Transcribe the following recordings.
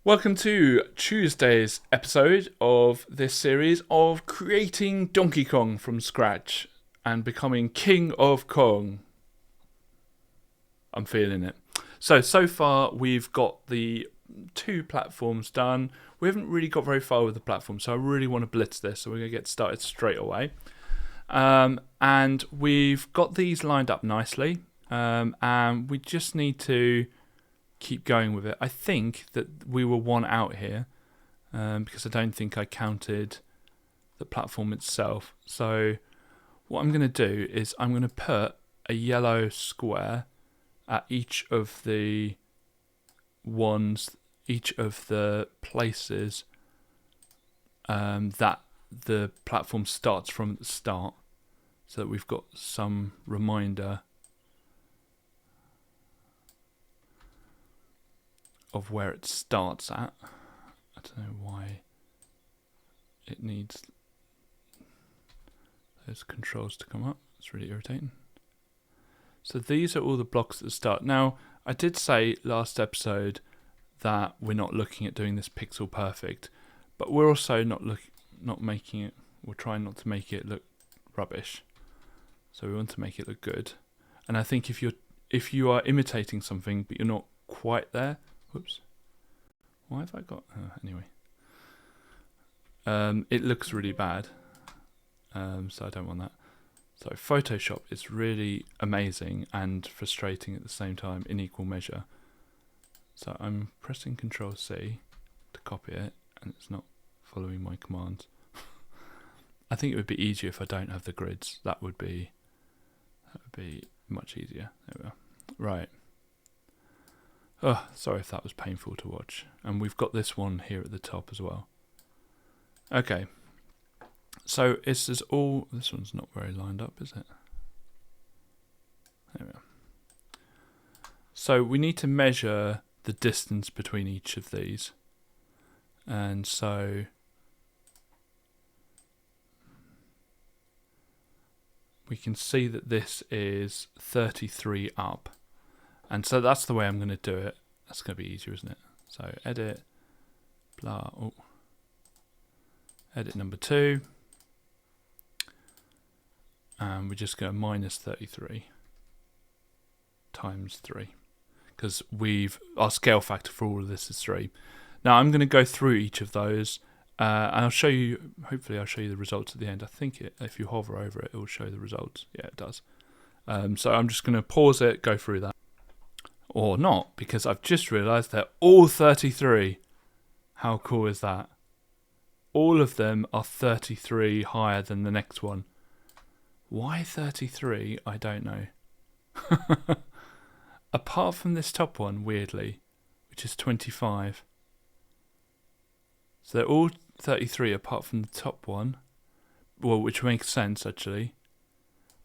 Welcome to Tuesday's episode of this series of creating Donkey Kong from scratch and becoming King of Kong. I'm feeling it. So far we've got the two platforms done. We haven't really got very far with the platform, so I really want to blitz this, so we're going to get started straight away. And we've got these lined up nicely, and we just need to keep going with it. I think that we were one out here because I don't think I counted the platform itself. So what I'm going to do is I'm going to put a yellow square at each of the places that the platform starts from at the start, so that we've got some reminder of where it starts at. I don't know why it needs those controls to come up. It's really irritating. So these are all the blocks at the start. Now, I did say last episode that we're not looking at doing this pixel perfect, but we're also not making it. We're trying not to make it look rubbish. So we want to make it look good. And I think if you are imitating something but you're not quite there. Whoops. Why have I got... anyway. It looks really bad. So I don't want that. So Photoshop is really amazing and frustrating at the same time in equal measure. So I'm pressing Control C to copy it, and it's not following my commands. I think it would be easier if I don't have the grids. That would be much easier. There we are. Right. Oh, sorry if that was painful to watch. And we've got this one here at the top as well. Okay. So this one's not very lined up, is it? There we are. So we need to measure the distance between each of these. And so we can see that this is 33 up. And so that's the way I'm going to do it. That's going to be easier, isn't it? So edit, blah, edit number 2. And we just go minus 33 times 3. Because our scale factor for all of this is 3. Now I'm going to go through each of those. And I'll show you, hopefully I'll show you the results at the end. I think if you hover over it, it will show the results. Yeah, it does. So I'm just going to pause it, go through that. Or not, because I've just realised they're all 33. How cool is that? All of them are 33 higher than the next one. Why 33? I don't know. Apart from this top one, weirdly, which is 25. So they're all 33 apart from the top one. Well, which makes sense, actually,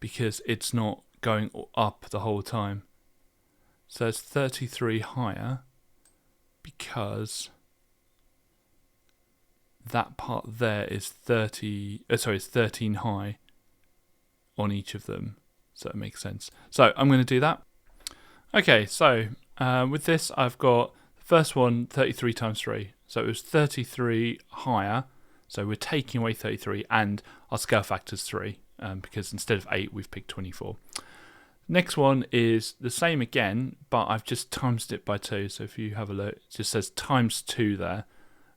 because it's not going up the whole time. So it's 33 higher because that part there is 13 high on each of them. So it makes sense. So I'm going to do that. Okay, so with this I've got the first one 33 times 3. So it was 33 higher. So we're taking away 33 and our scale factor is 3 because instead of 8 we've picked 24. Next one is the same again, but I've just times it by 2. So if you have a look, it just says times 2 there,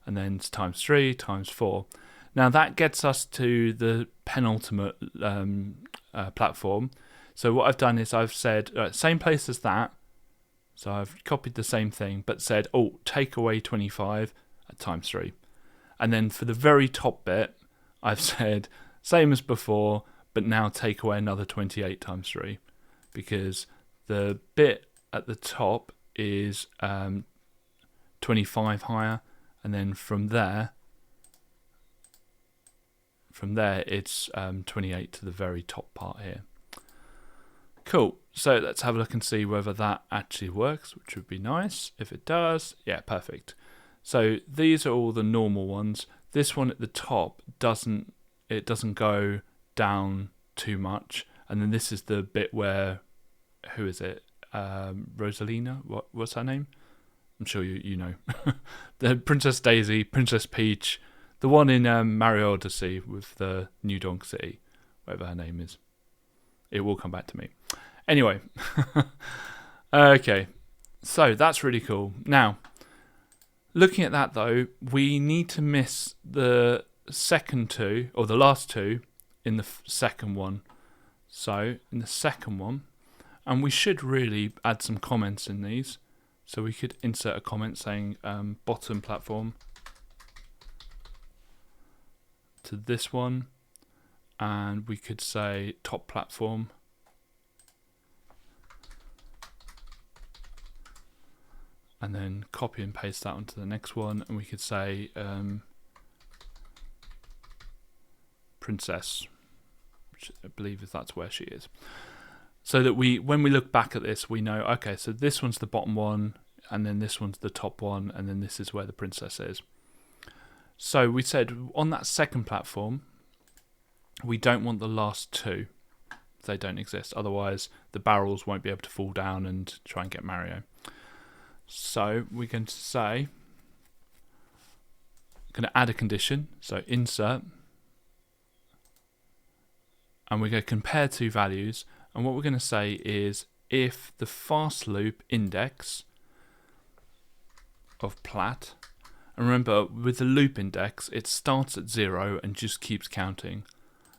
and then it's times 3, times 4. Now that gets us to the penultimate platform. So what I've done is I've said, same place as that. So I've copied the same thing, but said, take away 25 at times 3. And then for the very top bit, I've said, same as before, but now take away another 28 times 3. Because the bit at the top is 25 higher, and then from there it's 28 to the very top part here. Cool. So let's have a look and see whether that actually works, which would be nice. If it does, yeah, perfect. So these are all the normal ones. This one at the top doesn't go down too much. And then this is the bit where, who is it? Rosalina? What's her name? I'm sure you know. The Princess Daisy, Princess Peach, the one in Mario Odyssey with the New Donk City, whatever her name is. It will come back to me. Anyway, okay, so that's really cool. Now, looking at that though, we need to miss the second two, or the last two, in the second one. So, in the second one, and we should really add some comments in these. So we could insert a comment saying bottom platform to this one, and we could say top platform. And then copy and paste that onto the next one, and we could say princess, which I believe that's where she is. So that when we look back at this, we know, okay, so this one's the bottom one, and then this one's the top one, and then this is where the princess is. So we said on that second platform, we don't want the last two. They don't exist. Otherwise, the barrels won't be able to fall down and try and get Mario. So we're going to say, going to add a condition. So insert, and we're going to compare two values. And what we're going to say is if the fast loop index of plat, and remember with the loop index, it starts at 0 and just keeps counting.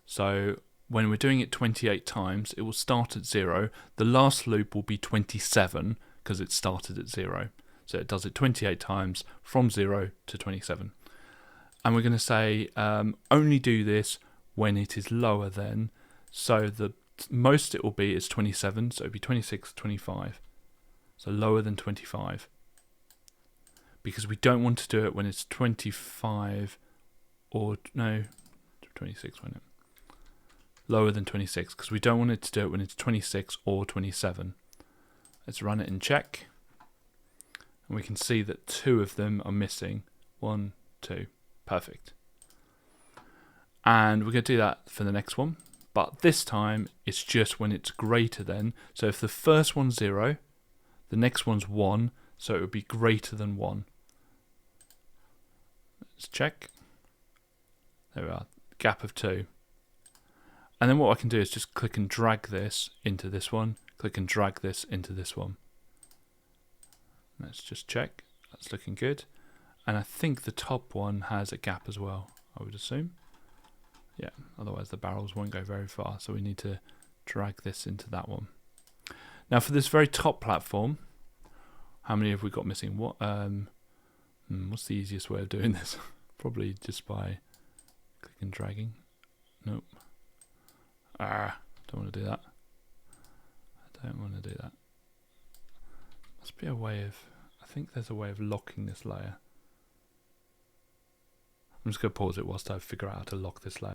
So when we're doing it 28 times, it will start at 0. The last loop will be 27 because it started at 0. So it does it 28 times from 0 to 27. And we're going to say only do this when it is lower than, so the most it will be is 27, so it will be 26, 25. So lower than 25. Because we don't want to do it when it's 25 or, no, 26, wasn't it? Lower than 26, because we don't want it to do it when it's 26 or 27. Let's run it and check. And we can see that two of them are missing. 1, 2. Perfect. And we're going to do that for the next one. But this time, it's just when it's greater than. So if the first one's 0, the next one's 1, so it would be greater than 1. Let's check. There we are. Gap of 2. And then what I can do is just click and drag this into this one. Click and drag this into this one. Let's just check. That's looking good. And I think the top one has a gap as well, I would assume. Yeah, otherwise the barrels won't go very far. So we need to drag this into that one. Now for this very top platform, how many have we got missing? What's the easiest way of doing this? Probably just by click and dragging. Nope. Don't want to do that. I don't want to do that. Must be a way of, I think there's a way of locking this layer. I'm just going to pause it whilst I figure out how to lock this layer.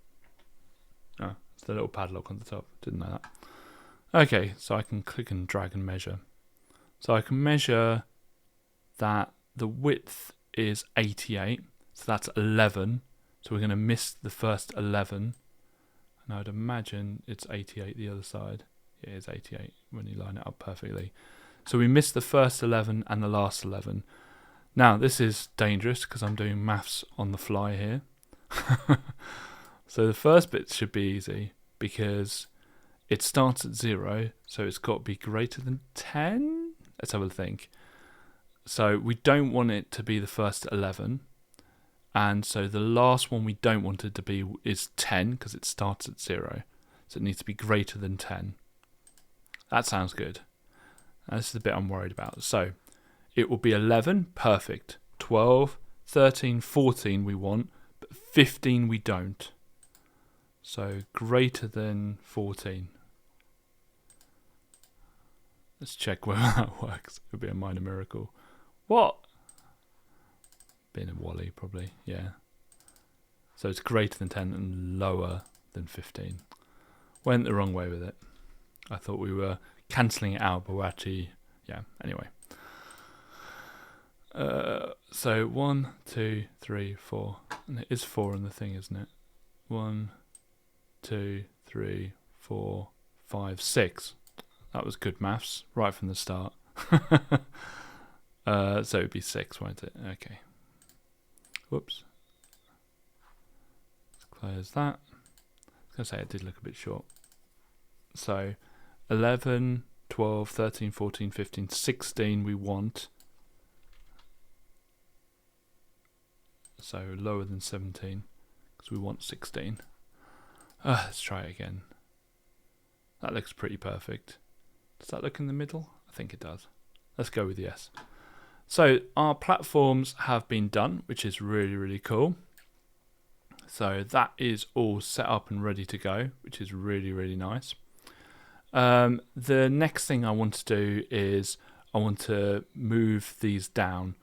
Oh, it's the little padlock on the top. Didn't know that. Okay, so I can click and drag and measure. So I can measure that the width is 88, so that's 11. So we're going to miss the first 11. And I would imagine it's 88 the other side. Yeah, it is 88 when you line it up perfectly. So we missed the first 11 and the last 11. Now, this is dangerous because I'm doing maths on the fly here. So the first bit should be easy because it starts at 0, so it's got to be greater than 10? Let's have a think. So we don't want it to be the first 11. And so the last one we don't want it to be is 10 because it starts at 0. So it needs to be greater than 10. That sounds good. This is the bit I'm worried about. So it will be 11, perfect. 12, 13, 14 we want, but 15 we don't. So greater than 14. Let's check whether that works. It would be a minor miracle. What? Being a Wally, probably, yeah. So it's greater than 10 and lower than 15. Went the wrong way with it. I thought we were cancelling it out, but we're actually, yeah, anyway. So 1, 2, 3, 4. And it is 4 in the thing, isn't it? 1, 2, 3, 4, 5, 6. That was good maths, right from the start. So it'd be 6, won't it? Okay. Whoops. Let's close that. I was going to say it did look a bit short. So 11, 12, 13, 14, 15, 16 we want. So lower than 17 because we want 16. Let's try it again. That looks pretty perfect. Does that look in the middle? I think it does. Let's go with yes. So our platforms have been done, which is really, really cool. So that is all set up and ready to go, which is really, really nice. The next thing I want to do is I want to move these down.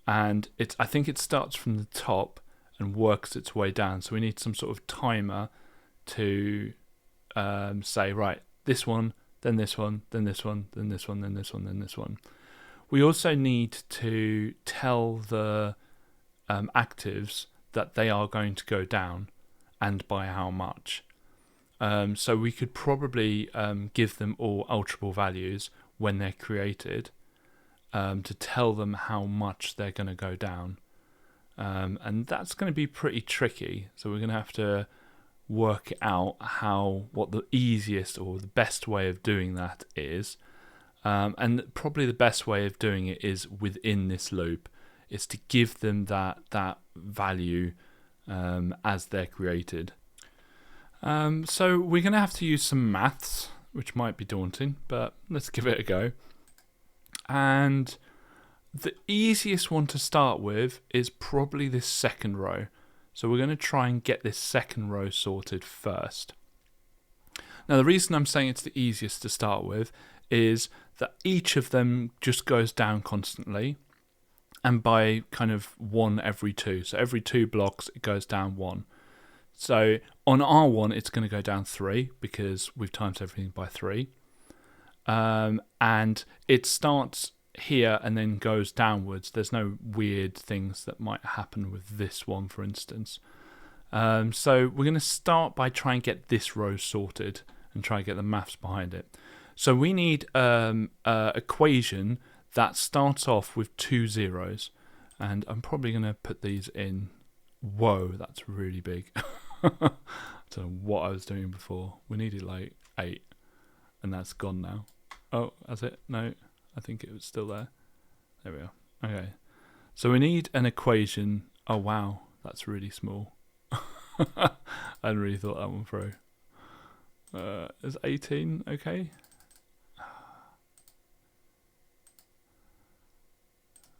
And I think it starts from the top and works its way down. So we need some sort of timer to say, right, this one, then this one, then this one, then this one, then this one, then this one. We also need to tell the actives that they are going to go down and by how much. So we could probably give them all alterable values when they're created to tell them how much they're going to go down. And that's going to be pretty tricky. So we're going to have to work out what the easiest or the best way of doing that is. And probably the best way of doing it is within this loop. Is to give them that value as they're created. So we're going to have to use some maths, which might be daunting, but let's give it a go. And the easiest one to start with is probably this second row. So we're going to try and get this second row sorted first. Now the reason I'm saying it's the easiest to start with is that each of them just goes down constantly. And by kind of 1 every 2. So every 2 blocks, it goes down 1. So on R1, it's going to go down 3 because we've times everything by 3. And it starts here and then goes downwards. There's no weird things that might happen with this one, for instance. So we're going to start by trying to get this row sorted and try and get the maths behind it. So we need an equation that starts off with 2 zeros, and I'm probably going to put these in. Whoa, that's really big. I don't know what I was doing before. We needed like 8, and that's gone now. Oh, that's it? No, I think it was still there. There we are. Okay, so we need an equation. Oh wow, that's really small. I hadn't really thought that one through. Is 18 okay?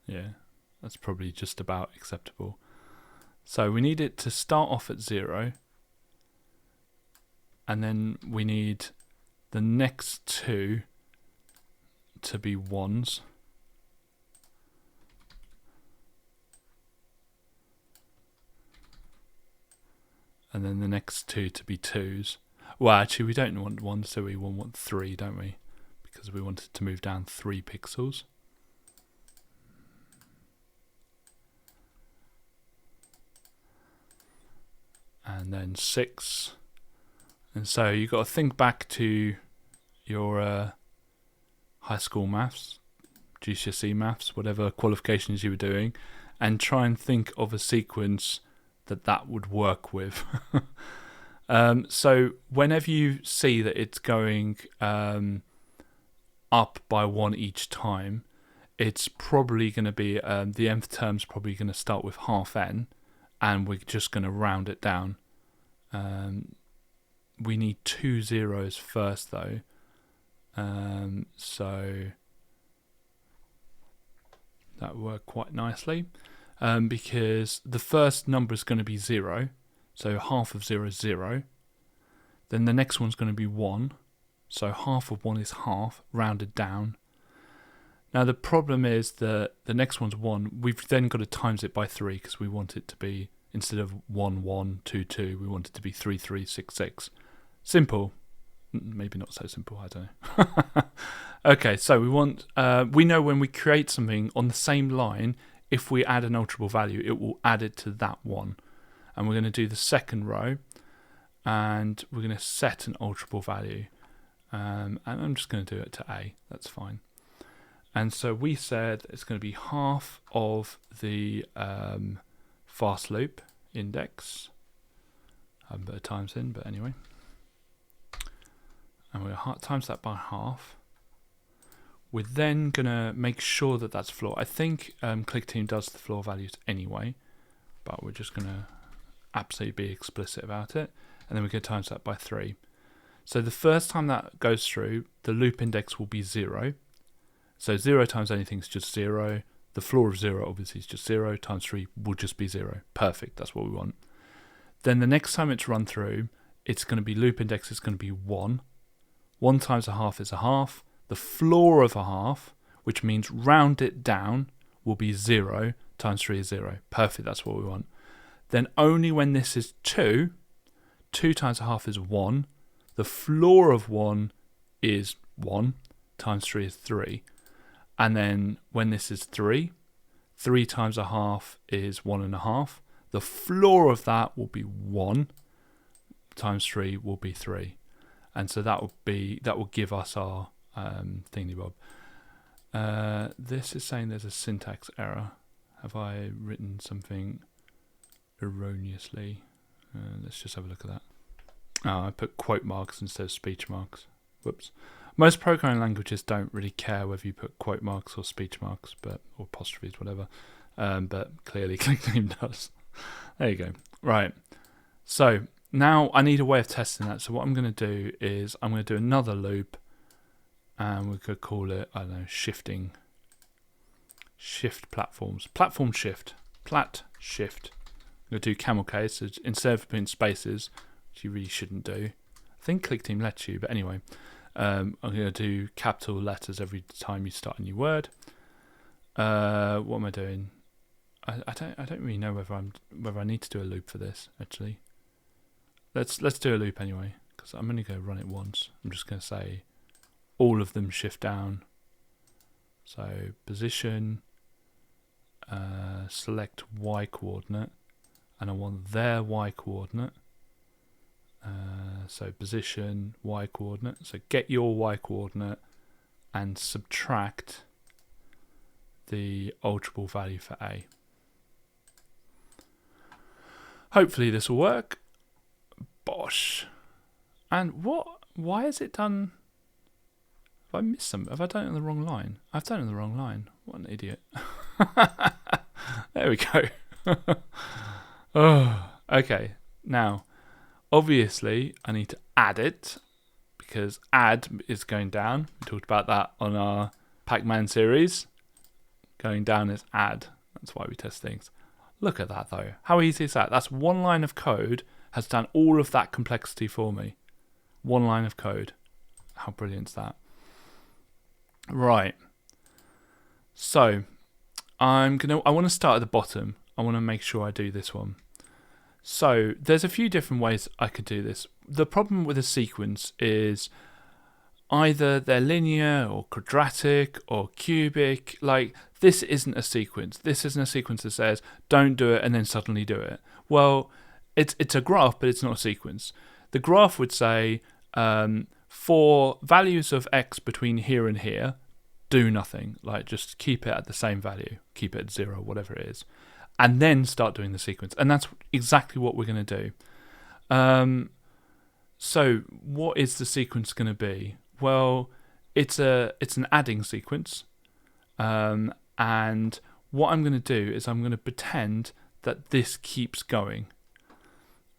Yeah, that's probably just about acceptable. So we need it to start off at 0. And then we need the next 2 to be 1s. And then the next 2 to be 2s. Well, actually, we don't want 1, so we want 3, don't we? Because we want it to move down 3 pixels. And then 6. And so you've got to think back to your high school maths, GCSE maths, whatever qualifications you were doing, and try and think of a sequence that would work with. So whenever you see that it's going up by 1 each time, it's probably going to be, the nth term's probably going to start with half n, and we're just going to round it down. We need 2 zeros first though, so that worked quite nicely, because the first number is going to be 0, so half of 0 is 0. Then the next one's going to be 1, so half of 1 is half, rounded down. Now the problem is that the next one's 1. We've then got to times it by 3 because we want it to be, instead of 1, 1, 2, 2, we want it to be 3, 3, 6, 6. Simple. Maybe not so simple, I don't know. Okay, so we know when we create something on the same line, if we add an alterable value, it will add it to that one. And we're going to do the second row, and we're going to set an alterable value. And I'm just going to do it to A, that's fine. And so we said it's going to be half of the fast loop index. I haven't put a times in, but anyway. And we're going to times that by half. We're then going to make sure that that's floor. I think Clickteam does the floor values anyway, but we're just going to absolutely be explicit about it. And then we're going to times that by 3. So the first time that goes through, the loop index will be 0. So 0 times anything is just 0. The floor of 0 obviously is just 0. Times 3 will just be 0. Perfect, that's what we want. Then the next time it's run through, it's going to be loop index is going to be 1. 1 times a half is a half. The floor of a half, which means round it down, will be 0. Times 3 is 0. Perfect, that's what we want. Then only when this is 2, 2 times a half is 1. The floor of 1 is 1. Times 3 is 3. And then when this is 3, 3 times a half is 1.5. The floor of that will be 1. Times 3 will be 3. And so that will give us our thingy bob. This is saying there's a syntax error. Have I written something erroneously? Let's just have a look at that. Oh, I put quote marks instead of speech marks. Whoops. Most programming languages don't really care whether you put quote marks or speech marks, or apostrophes, whatever. But clearly Clickteam does. There you go. Right. So now I need a way of testing that. So what I'm going to do is I'm going to do another loop, and we could call it, I don't know, shift platforms. Platform shift. Plat shift. I'm going to do camel case. So instead of putting spaces, which you really shouldn't do. I think Clickteam lets you, but anyway. I'm going to do capital letters every time you start a new word. What am I doing? I don't really know whether I need to do a loop for this actually. Let's do a loop anyway, because I'm only going to run it once. I'm just going to say all of them shift down. So position, select Y coordinate, and I want their Y coordinate. So position, Y coordinate. So get your Y coordinate and subtract the alterable value for A. Hopefully this will work. Bosh. And why is it done? Have I missed some? Have I done it on the wrong line? I've done it on the wrong line. What an idiot. There we go. Oh, okay. Now, obviously, I need to add it because add is going down. We talked about that on our Pac-Man series. Going down is add. That's why we test things. Look at that, though. How easy is that? That's one line of code has done all of that complexity for me. One line of code. How brilliant is that? Right. So, I want to start at the bottom. I want to make sure I do this one. So there's a few different ways I could do this. The problem with a sequence is either they're linear or quadratic or cubic. Like, this isn't a sequence. This isn't a sequence that says don't do it and then suddenly do it. Well, it's a graph, but it's not a sequence. The graph would say for values of x between here and here, do nothing. Like, just keep it at the same value. Keep it at 0, whatever it is. And then start doing the sequence. And that's exactly what we're going to do. So what is the sequence going to be? Well, it's an adding sequence. And what I'm going to do is I'm going to pretend that this keeps going.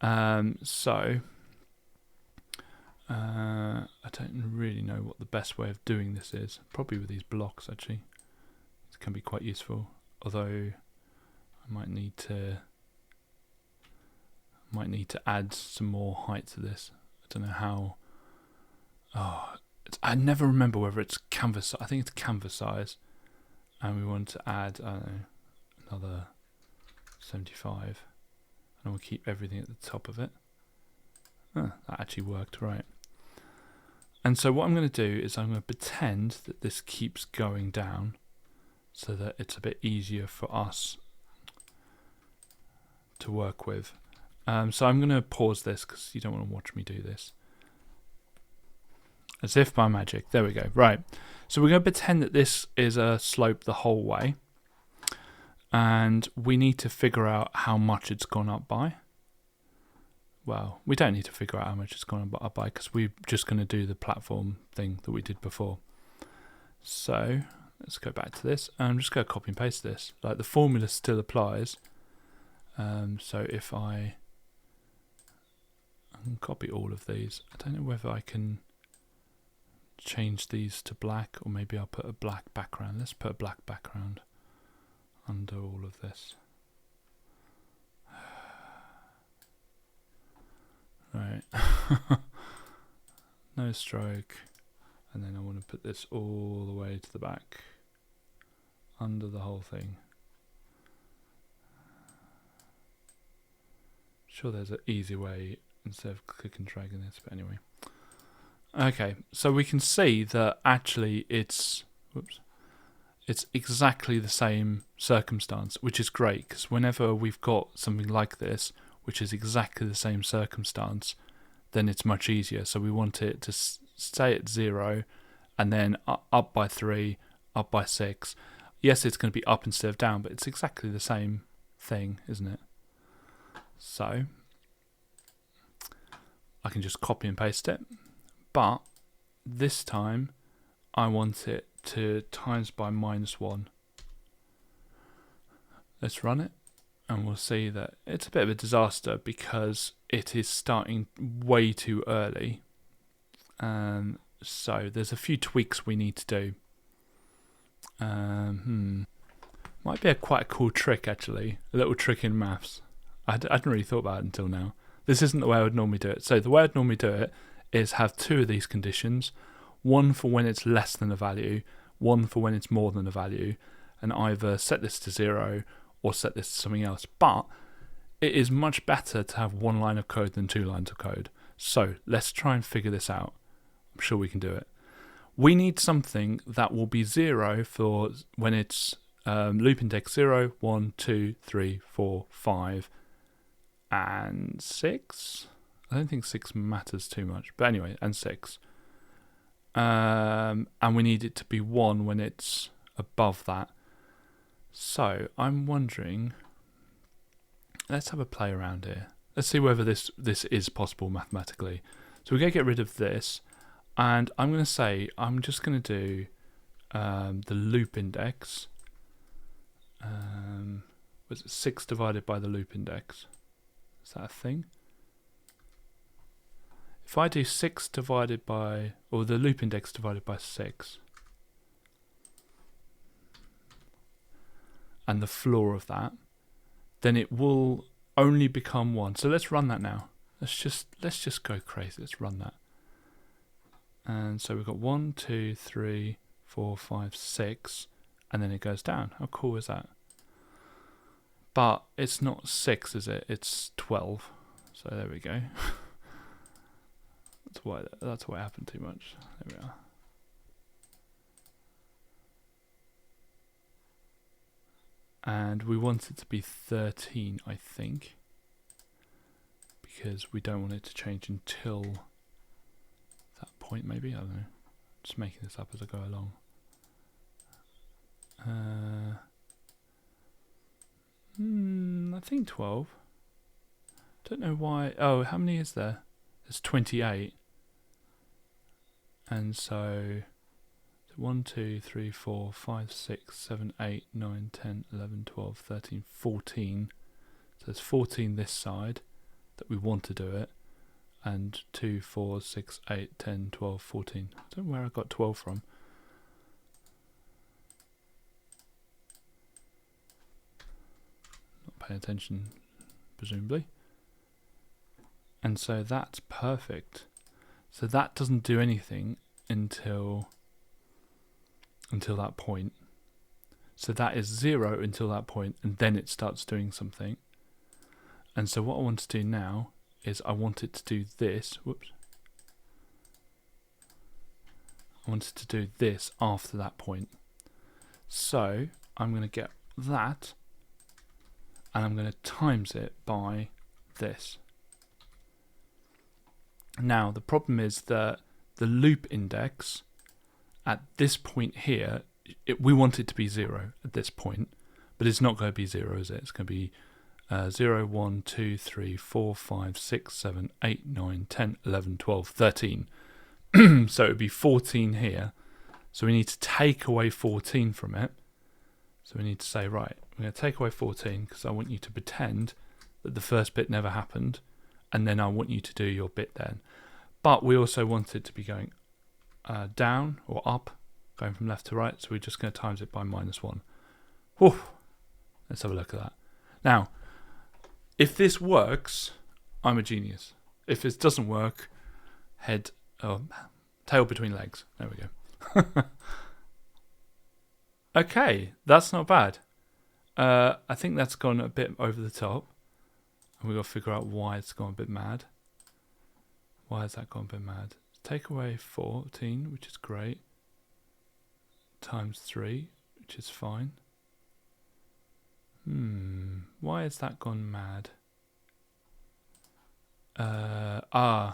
I don't really know what the best way of doing this is. Probably with these blocks, actually. It can be quite useful. Although I might need to add some more height to this. I don't know how. I never remember whether it's canvas. I think it's canvas size, and we want to add, I don't know, another 75, and we'll keep everything at the top of it. That actually worked, right? And so what I'm going to do is I'm going to pretend that this keeps going down, so that it's a bit easier for us to work with. So I'm going to pause this because you don't want to watch me do this. As if by magic. There we go. Right. So we're going to pretend that this is a slope the whole way. And we need to figure out how much it's gone up by. Well, we don't need to figure out how much it's gone up by because we're just going to do the platform thing that we did before. So let's go back to this. I'm just going to copy and paste this. Like the formula still applies. So if I can copy all of these, I don't know whether I can change these to black, or maybe I'll put a black background. Let's put a black background under all of this. Right. No stroke. And then I want to put this all the way to the back under the whole thing. Sure there's an easy way instead of click and dragging this, but anyway. Okay, so we can see that actually it's exactly the same circumstance, which is great because whenever we've got something like this, which is exactly the same circumstance, then it's much easier. So we want it to stay at 0 and then up by 3, up by 6. Yes, it's going to be up instead of down, but it's exactly the same thing, isn't it? So I can just copy and paste it, but this time I want it to times by -1. Let's run it and we'll see that it's a bit of a disaster because it is starting way too early. So there's a few tweaks we need to do. Might be quite a cool trick actually, a little trick in maths. I hadn't really thought about it until now. This isn't the way I would normally do it. So the way I'd normally do it is have 2 of these conditions, one for when it's less than a value, one for when it's more than a value, and either set this to 0 or set this to something else. But it is much better to have 1 line of code than 2 lines of code. So let's try and figure this out. I'm sure we can do it. We need something that will be 0 for when it's loop index 0, 1, 2, 3, 4, 5, and 6. I don't think 6 matters too much, but anyway, and 6. And we need it to be 1 when it's above that. So I'm wondering, let's have a play around here. Let's see whether this is possible mathematically. So we're going to get rid of this, and I'm going to say I'm just going to do the loop index. Was it 6 divided by the loop index? Is that a thing? If I do 6 divided by, or the loop index divided by 6, and the floor of that, then it will only become 1. So let's run that now. Let's just go crazy. Let's run that. And so we've got 1, 2, 3, 4, 5, 6, and then it goes down. How cool is that? But it's not 6, is it? It's 12. So there we go. That's why it happened too much. There we are. And we want it to be 13, I think, because we don't want it to change until that point, maybe. I don't know. Just making this up as I go along. I think 12. Don't know why. Oh, how many is there? There's 28. And so 1, 2, 3, 4, 5, 6, 7, 8, 9, 10, 11, 12, 13, 14. So there's 14 this side that we want to do it. And 2, 4, 6, 8, 10, 12, 14. I don't know where I got 12 from. Not paying attention, presumably. And so that's perfect. So that doesn't do anything until that point. So that is 0 until that point, and then it starts doing something. And so what I want to do now is I want it to do this. Whoops. I want it to do this after that point. So I'm going to get that, and I'm going to times it by this. Now the problem is that the loop index at this point here, we want it to be 0 at this point, but it's not going to be 0, is it? It's going to be 0, 1, 2, 3, 4, 5, 6, 7, 8, 9, 10, 11, 12, 13. So it would be 14 here. So we need to take away 14 from it. So we need to say, right, we're going to take away 14 because I want you to pretend that the first bit never happened, and then I want you to do your bit then. But we also want it to be going down or up, going from left to right, so we're just going to times it by -1. Whew. Let's have a look at that. Now, if this works, I'm a genius. If this doesn't work, tail between legs. There we go. Okay, that's not bad. I think that's gone a bit over the top. And we've got to figure out why it's gone a bit mad. Why has that gone a bit mad? Take away 14, which is great. Times 3, which is fine. Why has that gone mad? I'm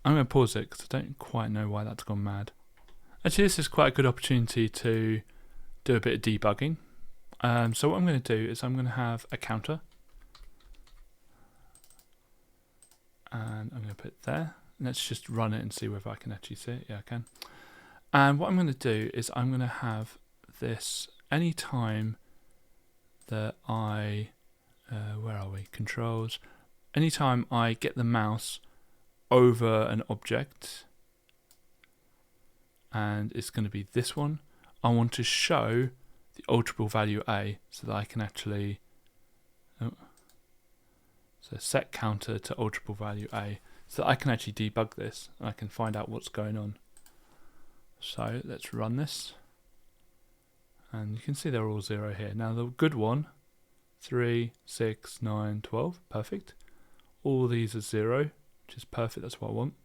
going to pause it because I don't quite know why that's gone mad. Actually, this is quite a good opportunity to do a bit of debugging. So what I'm going to do is I'm going to have a counter. And I'm going to put it there. Let's just run it and see whether I can actually see it. Yeah, I can. And what I'm going to do is I'm going to have this anytime that I, where are we? Controls. Anytime I get the mouse over an object, and it's going to be this one, I want to show the alterable value A so that I can actually, so set counter to alterable value A so that I can actually debug this and I can find out what's going on. So let's run this, and you can see they're all 0 here. Now the good one, 3, 6, 9, 12, perfect. All these are 0, which is perfect, that's what I want.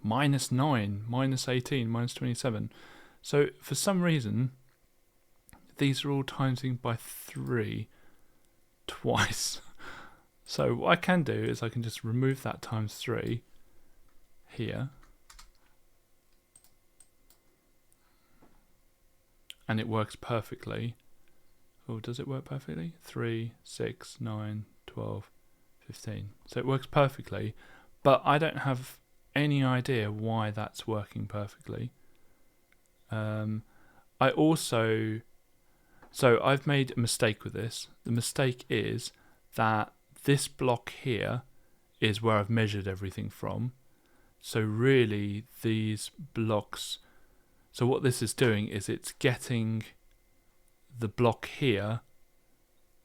-9, -18, -27. So for some reason, these are all timesing by 3 twice. So what I can do is I can just remove that times 3 here. And it works perfectly. Oh, does it work perfectly? 3, 6, 9, 12, 15. So it works perfectly, but I don't have any idea why that's working perfectly. So I've made a mistake with this. The mistake is that this block here is where I've measured everything from. So really these blocks, so what this is doing is it's getting the block here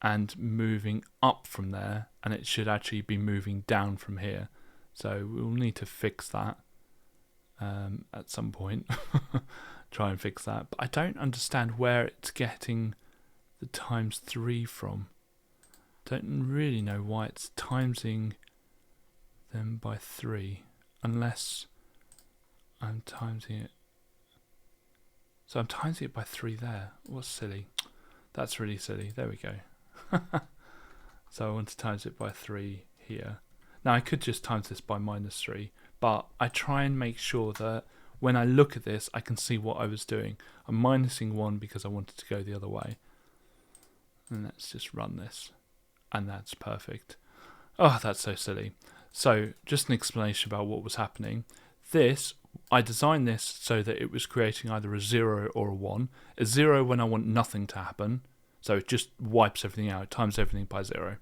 and moving up from there, and it should actually be moving down from here. So we'll need to fix that at some point. Try and fix that. But I don't understand where it's getting the times 3 from. Don't really know why it's timesing them by 3, unless I'm timesing it. So I'm timesing it by 3 there. What's silly? That's really silly. There we go. So I want to times it by 3 here. Now I could just times this by -3, but I try and make sure that when I look at this, I can see what I was doing. I'm minusing 1 because I wanted to go the other way. And let's just run this. And that's perfect. Oh, that's so silly. So just an explanation about what was happening. I designed this so that it was creating either a 0 or a 1. A 0 when I want nothing to happen. So it just wipes everything out, times everything by 0.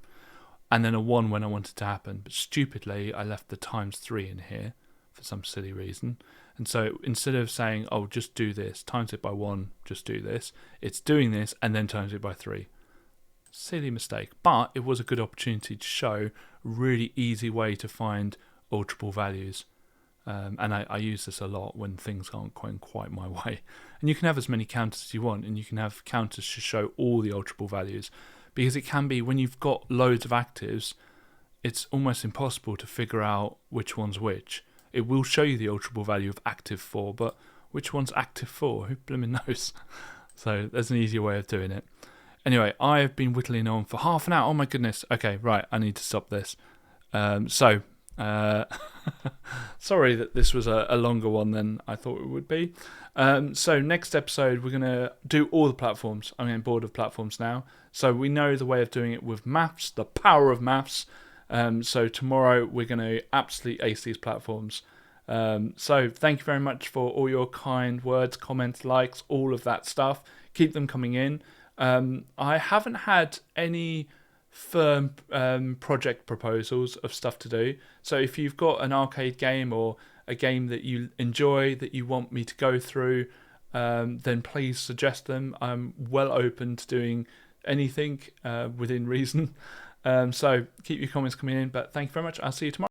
And then a 1 when I want it to happen. But stupidly, I left the times 3 in here for some silly reason. And so instead of saying, oh, just do this, times it by 1, just do this, it's doing this and then times it by 3. Silly mistake. But it was a good opportunity to show a really easy way to find alterable values. And I use this a lot when things aren't going quite my way. And you can have as many counters as you want, and you can have counters to show all the alterable values. Because it can be, when you've got loads of actives, it's almost impossible to figure out which one's which. It will show you the alterable value of active 4, but which one's active 4? Who blimmin' knows? So there's an easier way of doing it. Anyway, I've been whittling on for half an hour. Oh my goodness. Okay, right, I need to stop this. So, sorry that this was a longer one than I thought it would be. So next episode, we're going to do all the platforms. I'm getting bored of platforms now. So we know the way of doing it with maths, the power of maths. So tomorrow, we're going to absolutely ace these platforms. So thank you very much for all your kind words, comments, likes, all of that stuff. Keep them coming in. I haven't had any firm project proposals of stuff to do. So if you've got an arcade game or a game that you enjoy that you want me to go through, then please suggest them. I'm well open to doing anything within reason. So keep your comments coming in. But thank you very much. I'll see you tomorrow.